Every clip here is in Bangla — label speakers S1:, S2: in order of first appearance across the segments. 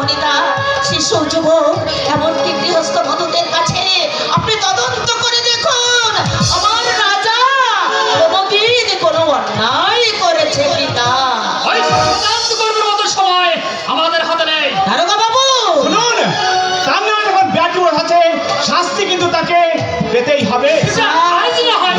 S1: বনিতা, শিশু, যুবক, এমনকি গৃহস্থ বধূদের কাছে আপনি তদন্ত করে দেখুন আমার রাজা কোনোদিন কোনো অন্যায় করেছে পিতা।
S2: ওই তদন্ত করবার মতো সময় আমাদের হাতে নেই।
S1: দারোগা বাবু,
S3: শুনুন, সামনে যখন ব্যাজুর আছে শাস্তি কিন্তু তাকে পেতেই হবে।
S2: সেটা আজ না হয়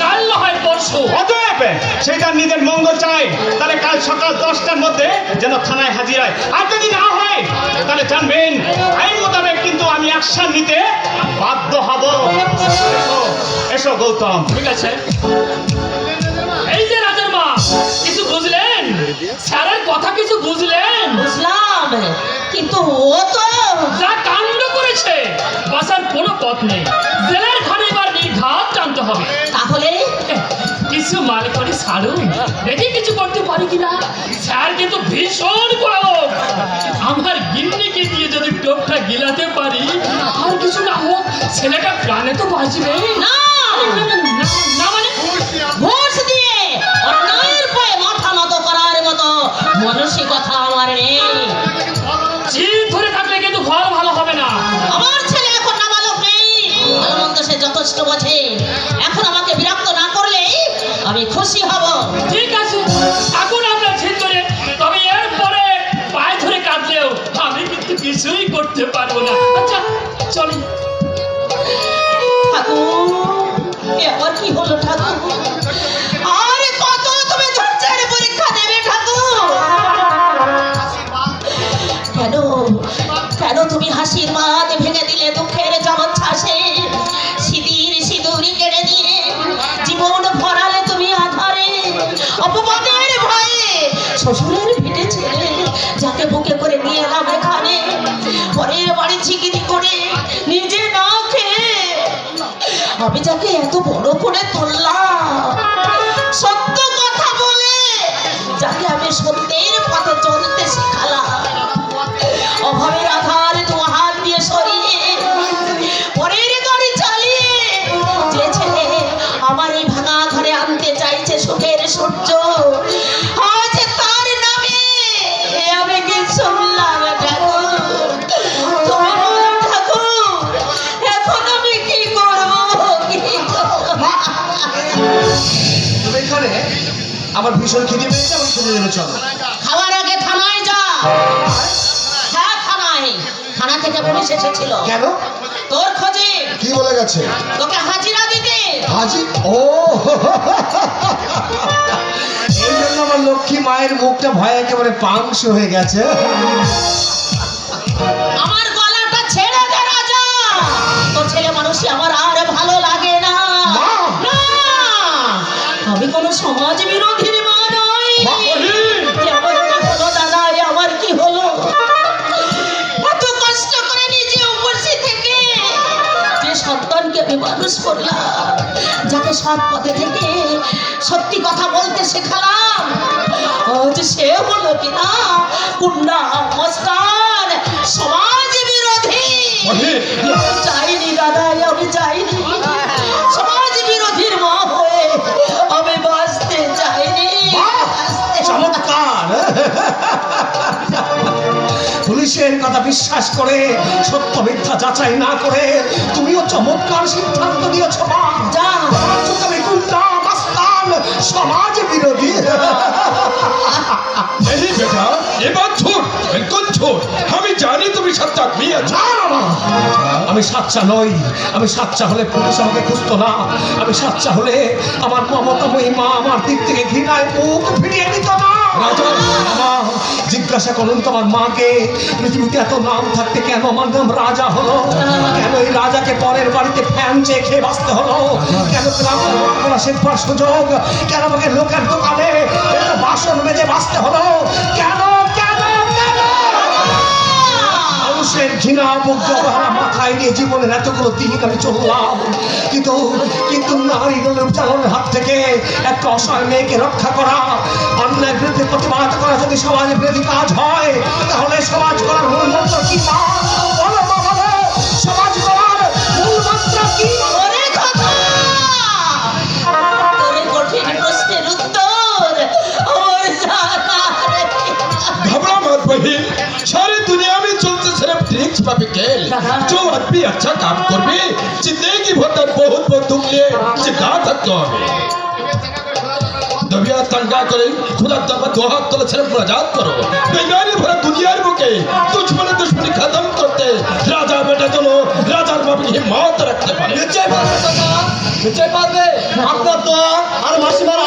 S2: কাল না হয় পরশু।
S3: অতএব সে তার নিজের মঙ্গল চায়, তাহলে কাল সকাল 10টার মধ্যে যেন থানায় হাজির হয়। আর যদি না হয় তাহলে জানবেন আইন মোতাবেক কিন্তু আমি অ্যাকশন নিতে বাধ্য হব। এসো, এসো গৌতম।
S2: ঠিক আছে। এই যে রাজার মা, কিছু বুঝলেন? স্যারের কথা কিছু বুঝলেন?
S1: বুঝলাম, কিন্তু ও তো
S2: যা কাণ্ড করেছে বাঁচার কোনো পথ নেই। জেলার খানে এবার নির্ঘাত টানতে হবে।
S1: তাহলে
S2: কিছু মাল করে ছাড়ুন, দেখি কিছু করতে পারি কিনা। স্যার কিন্তু ভীষণ প্রয়োগ। আমার গিন্নিকে দিয়ে যদি টোপটা গিলাতে পারি, আর কিছু না হোক ছেলেটা প্রাণে তো বাঁচবে
S1: না,
S2: না মানে
S1: ঘুষ দিয়ে অন্যায়ের পায়ে মাথা নত করার মতো মানসিকতা আমার নেই।
S2: জিদ ধরে থাকলে কিন্তু ঘর ভালো হবে না।
S1: আমার ছেলে এখন নাবালক নেই, ভালো মন্দ সে যথেষ্ট বোঝে। এখন আমাকে বিরক্ত না করলেই আমি খুশি হব।
S2: ঠিক আছে, থাকুন আপনার জিদ ধরে। তবে এরপরে পায়ে ধরে কাঁদলেও আমি কিন্তু কিছুই করতে পারবো না। আচ্ছা চলি।
S1: ঠাকুর, এবার কি হলো ঠাকুর? আর কত তুমি ধৈর্যের পরীক্ষা দেবে ঠাকুর? কেন কেন তুমি হাসির বাঁধ ভেঙে দিলে দুঃখের জলোচ্ছ্বাসে? সিঁদুর সিঁদুর কেড়ে দিয়ে জীবন ভরালে তুমি আধারে। অপবাদের ভয়ে শ্বশুরের ভিটে ছেলে যাকে বুকে করে নিয়ে এলাম এখানে, পরের বাড়ি ঝিকিরি করে নিজে না খেয়ে আমি যাকে এত বড় করে তুললাম, সত্য কথা বলে যাকে আমি সত্যের পথে চলতে শেখালাম, অভাবের আধার দু হাত দিয়ে সরিয়ে পরের গাড়ি চালিয়ে যে ছেলে আমার এই ভাঙা ঘরে আনতে চাইছে সুখের সূর্য, আজ তার নামে আমি কি শুনলাম ঠাকুর? তুমি বলো ঠাকুর, এখন আমি কি করবো?
S4: তুমি এখানে আমার ভীষণ খিদে পেয়েছে, আমার খেতে দেবে চলো।
S1: খাওয়ার আগে থানায় যা। হ্যাঁ থানায়, থানা থেকে পুলিশ এসেছিল
S4: কেন?
S1: তোর খোঁজে,
S4: কি বলে গেছে?
S1: তোকে হাজিরা দিতে।
S4: হাজি ও এই জন্য আমার লক্ষ্মী মায়ের মুখটা ভয়ে একেবারে পাংশ হয়ে গেছে।
S1: আমার গলাটা ছেড়ে দে রাজা, তোর ছেলে মানুষই আমার আর ভালো লাগে না।
S4: মা!
S1: না, আমি কোনো সমাজ বিরোধীর মা নই। যেমন দেখো দাদা, আমার কি হলো? এত কষ্ট করে নিজে উপস্থিত থেকে যে সন্তানকে আমি মানুষ করলাম, যাকে সৎ পথে থেকে সত্যি কথা বলতে শেখালাম, আজ সে হলো কিনা গুন্ডা, মস্তান, সমাজ বিরোধী। চাইনি দাদা, আমি চাইনি। সমাজ বিরোধীর মা হয়ে আমি বাঁচতে চাইনি।
S4: চমৎকার! পুলিশের কথা বিশ্বাস করে সত্য মিথ্যা যাচাই না করে তুমিও চমৎকার সিদ্ধান্ত দিয়েছো মা।
S1: যা,
S4: তুমি গুন্ডা, মাস্তান, সমাজ বিরোধী।
S5: नहीं बेटा, ये बात छोड़, बिल्कुल छोड़। हमें जाने तुम्हें सच्चा नहीं अच्छा।
S4: না, না, না। আমি সাচ্চা নই। আমি সাচ্চা হলে পুলিশ আমাকে খুঁজতো না। আমি সাচ্চা হলে আমার মমতাময়ী মা আমার দিক থেকে ঘৃণায় মুখ ফিরিয়ে নিত না।
S5: রাজা!
S4: মা, জিজ্ঞাসা করুন তোমার মাকে, পৃথিবীতে এত নাম থাকতে কেন আমার নাম রাজা হলো? কেন এই রাজাকে পরের বাড়িতে ফ্যান চেয়ে খেয়ে বাঁচতে হলো? কেন গ্রামে শেখবার সুযোগ? কেন আমাকে লোকের দোকানে একটা বাসন মেজে বাঁচতে হলো? কেন কেন কেন? মানুষের ঘৃণা মুগ্ধ অবহেলা মাথায় নিয়ে জীবনের এতগুলো দিন আমি চললাম, কিন্তু কিন্তু নারী চালনের হাত থেকে একটা অসহায় মেয়েকে রক্ষা করা, অন্যায়ের বিরুদ্ধে প্রতিবাদ করা যদি সমাজ বিরোধী কাজ হয়, তাহলে সমাজ করার মূল মন্ত্র কি মা? বলো মা, বলো, সমাজ করার মূল মন্ত্র কি?
S1: ওরে কথা, তোর কঠিন প্রশ্নের উত্তর আমার জানা নেই।
S5: घबरा मत बहिन, सारी दुनिया छिपा बिकेल जो आदमी अच्छा काम करबे जिंदगी भर तक बहुत बहुत दुख लिए जिंदा থাকতে হবে दबिया तंगा करे खुदा दरबार दो हाथ तले छड़े प्रजात करो बेईमानी भरा दुनियार बुके दुश्मनी खत्म करते राजा बेटा चलो রাজার বাবু হিম্মত রাখতে পারে
S4: নিশ্চয় পারবে আপনার তো আর মাসিমার